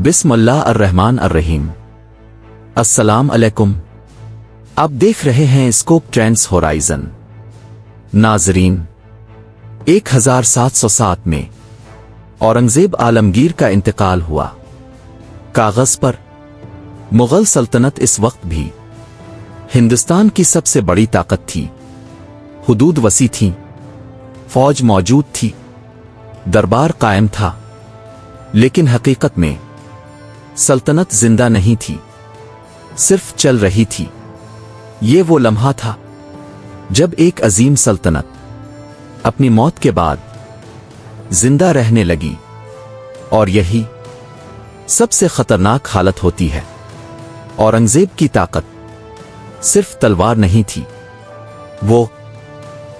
बिस्मिल्लाह अर्रहमान अर्रहीम। अस्सलाम अलैकुम। आप देख रहे हैं स्कोप ट्रेंड्स होराइजन। नाजरीन, 1707 में औरंगजेब आलमगीर का इंतकाल हुआ। कागज पर मुगल सल्तनत इस वक्त भी हिंदुस्तान की सबसे बड़ी ताकत थी। हुदूद वसी थीं, फौज मौजूद थी, दरबार कायम था, लेकिन हकीकत में सल्तनत जिंदा नहीं थी, सिर्फ चल रही थी। ये वो लम्हा था जब एक अजीम सल्तनत अपनी मौत के बाद जिंदा रहने लगी, और यही सबसे खतरनाक हालत होती है। औरंगजेब की ताकत सिर्फ तलवार नहीं थी, वो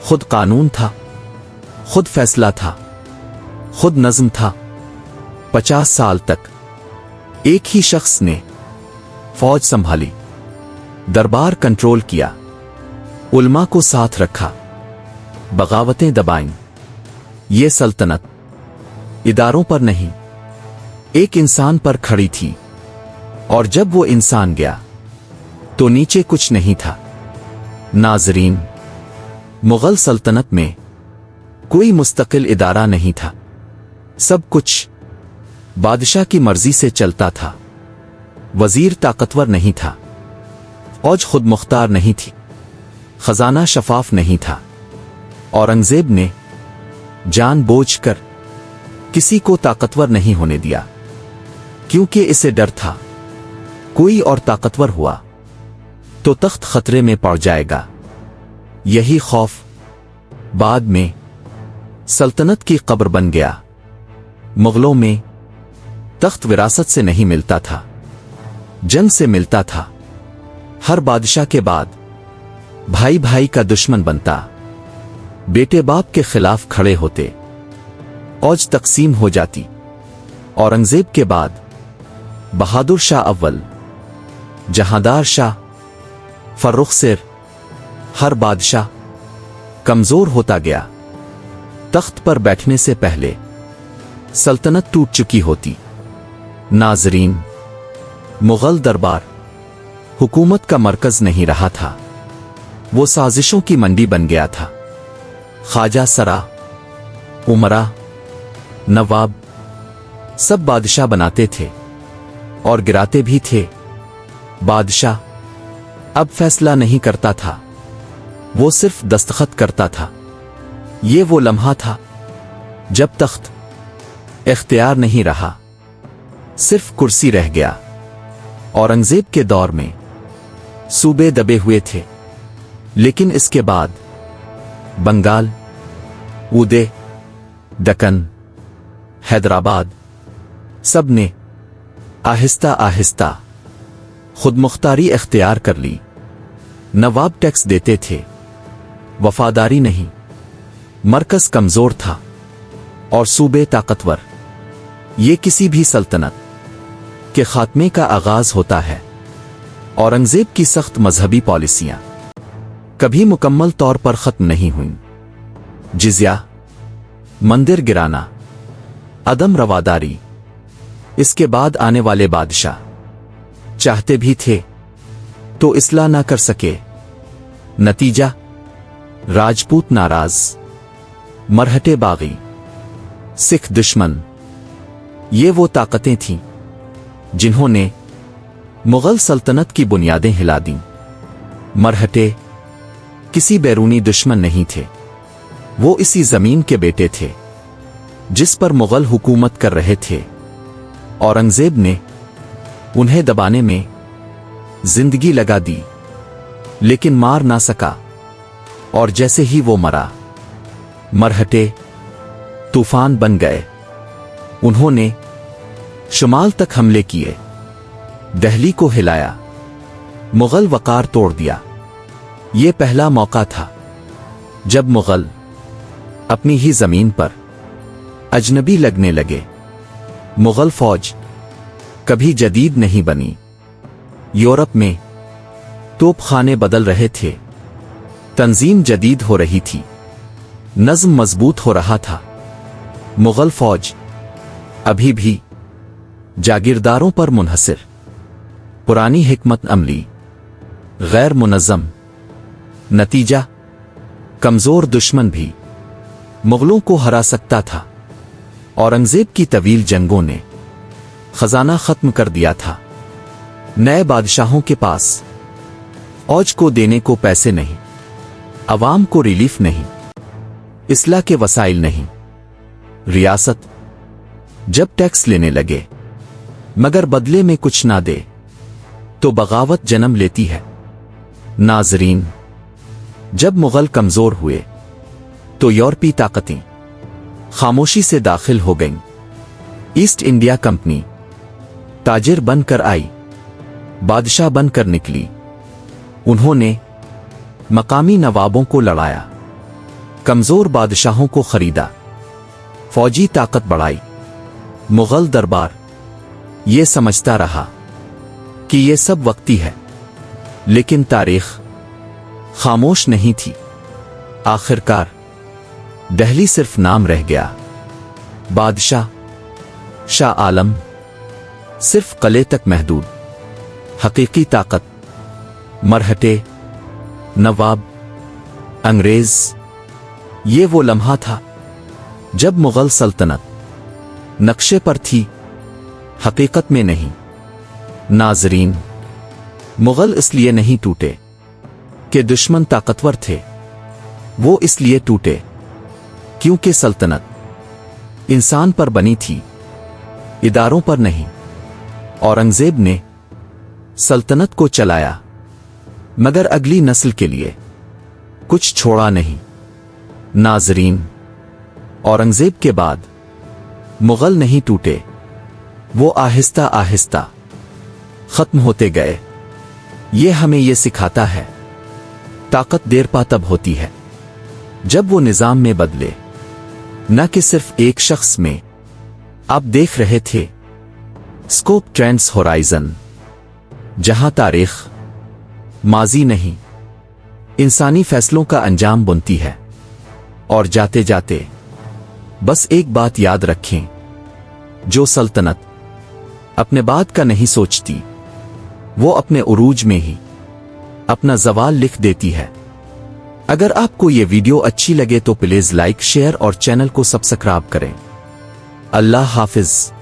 खुद कानून था, खुद फैसला था, खुद नज्म था। 50 साल तक एक ही शख्स ने फौज संभाली, दरबार कंट्रोल किया, उल्मा को साथ रखा, बगावतें दबाईं। ये सल्तनत इदारों पर नहीं, एक इंसान पर खड़ी थी, और जब वो इंसान गया तो नीचे कुछ नहीं था। नाजरीन, मुगल सल्तनत में कोई मुस्तकिल इदारा नहीं था। सब कुछ बादशाह की मर्जी से चलता था। वजीर ताकतवर नहीं था, फौज खुद मुख्तार नहीं थी, खजाना शफाफ नहीं था। औरंगजेब ने जानबूझकर किसी को ताकतवर नहीं होने दिया, क्योंकि इसे डर था कोई और ताकतवर हुआ तो तख्त खतरे में पड़ जाएगा। यही खौफ बाद में सल्तनत की कब्र बन गया। मुगलों में तख्त विरासत से नहीं मिलता था, जंग से मिलता था। हर बादशाह के बाद भाई भाई का दुश्मन बनता, बेटे बाप के खिलाफ खड़े होते, फौज तकसीम हो जाती। औरंगजेब के बाद बहादुर शाह अव्वल, जहांदार शाह, फर्रुखसिर, हर बादशाह कमजोर होता गया। तख्त पर बैठने से पहले सल्तनत टूट चुकी होती। नाजरीन, मुगल दरबार हुकूमत का मरकज नहीं रहा था, वो साजिशों की मंडी बन गया था। ख्वाजा सरा, उमरा, नवाब सब बादशाह बनाते थे और गिराते भी थे। बादशाह अब फैसला नहीं करता था, वो सिर्फ दस्तखत करता था। ये वो लम्हा था जब तख्त इख्तियार नहीं रहा, सिर्फ कुर्सी रह गया। औरंगजेब के दौर में सूबे दबे हुए थे, लेकिन इसके बाद बंगाल, उदे, दक्कन, हैदराबाद सब ने आहिस्ता आहिस्ता खुद मुख्तारी इख्तियार कर ली। नवाब टैक्स देते थे, वफादारी नहीं। मरकज कमजोर था और सूबे ताकतवर। ये किसी भी सल्तनत के खात्मे का आगाज होता है। औरंगजेब की सख्त मजहबी पॉलिसियां कभी मुकम्मल तौर पर खत्म नहीं हुईं। जिज़्या, मंदिर गिराना, अदम रवादारी। इसके बाद आने वाले बादशाह चाहते भी थे तो इस्लाह ना कर सके। नतीजा, राजपूत नाराज, मरहटे बागी, सिख दुश्मन। ये वो ताकतें थीं जिन्होंने मुगल सल्तनत की बुनियादें हिला दीं। मरहटे किसी बैरूनी दुश्मन नहीं थे, वो इसी जमीन के बेटे थे जिस पर मुगल हुकूमत कर रहे थे। औरंगजेब ने उन्हें दबाने में जिंदगी लगा दी, लेकिन मार ना सका। और जैसे ही वो मरा, मरहटे तूफान बन गए। उन्होंने शुमाल तक हमले किए, दिल्ली को हिलाया, मुगल वकार तोड़ दिया। ये पहला मौका था जब मुगल अपनी ही जमीन पर अजनबी लगने लगे। मुगल फौज कभी जदीद नहीं बनी। यूरोप में तोपखाने बदल रहे थे, तंजीम जदीद हो रही थी, नज्म मजबूत हो रहा था। मुगल फौज अभी भी जागीरदारों पर मुनहसिर, पुरानी हिकमत अमली, गैर मुनज़्ज़म। नतीजा, कमज़ोर दुश्मन भी मुगलों को हरा सकता था। औरंगज़ेब की तवील जंगों ने खजाना खत्म कर दिया था। नए बादशाहों के पास औज को देने को पैसे नहीं, अवाम को रिलीफ नहीं, इस्लाह के वसाइल नहीं। रियासत जब टैक्स लेने लगे मगर बदले में कुछ ना दे तो बगावत जन्म लेती है। नाजरीन, जब मुगल कमजोर हुए तो यूरोपीय ताकतें खामोशी से दाखिल हो गईं। ईस्ट इंडिया कंपनी ताजिर बनकर आई, बादशाह बनकर निकली। उन्होंने मकामी नवाबों को लड़ाया, कमजोर बादशाहों को खरीदा, फौजी ताकत बढ़ाई। मुगल दरबार ये समझता रहा कि ये सब वक्ती है, लेकिन तारीख खामोश नहीं थी। आखिरकार दिल्ली सिर्फ नाम रह गया। बादशाह शाह आलम सिर्फ किले तक महदूद। हकीकी ताकत मरहटे, नवाब, अंग्रेज। ये वो लम्हा था जब मुगल सल्तनत नक्शे पर थी, हकीकत में नहीं। नाजरीन, मुगल इसलिए नहीं टूटे कि दुश्मन ताकतवर थे, वो इसलिए टूटे क्योंकि सल्तनत इंसान पर बनी थी, इदारों पर नहीं। औरंगजेब ने सल्तनत को चलाया मगर अगली नस्ल के लिए कुछ छोड़ा नहीं। नाजरीन, औरंगजेब के बाद मुगल नहीं टूटे, वो आहिस्ता आहिस्ता खत्म होते गए। ये हमें ये सिखाता है, ताकत देर पा तब होती है जब वो निजाम में बदले, न कि सिर्फ एक शख्स में। आप देख रहे थे स्कोप ट्रेंड्स होराइजन, जहां तारीख माजी नहीं, इंसानी फैसलों का अंजाम बुनती है। और जाते जाते बस एक बात याद रखें, जो सल्तनत अपने बाद का नहीं सोचती, वो अपने उरूज में ही अपना ज़वाल लिख देती है। अगर आपको ये वीडियो अच्छी लगे तो प्लीज़ लाइक, शेयर और चैनल को सब्सक्राइब करें। अल्लाह हाफिज।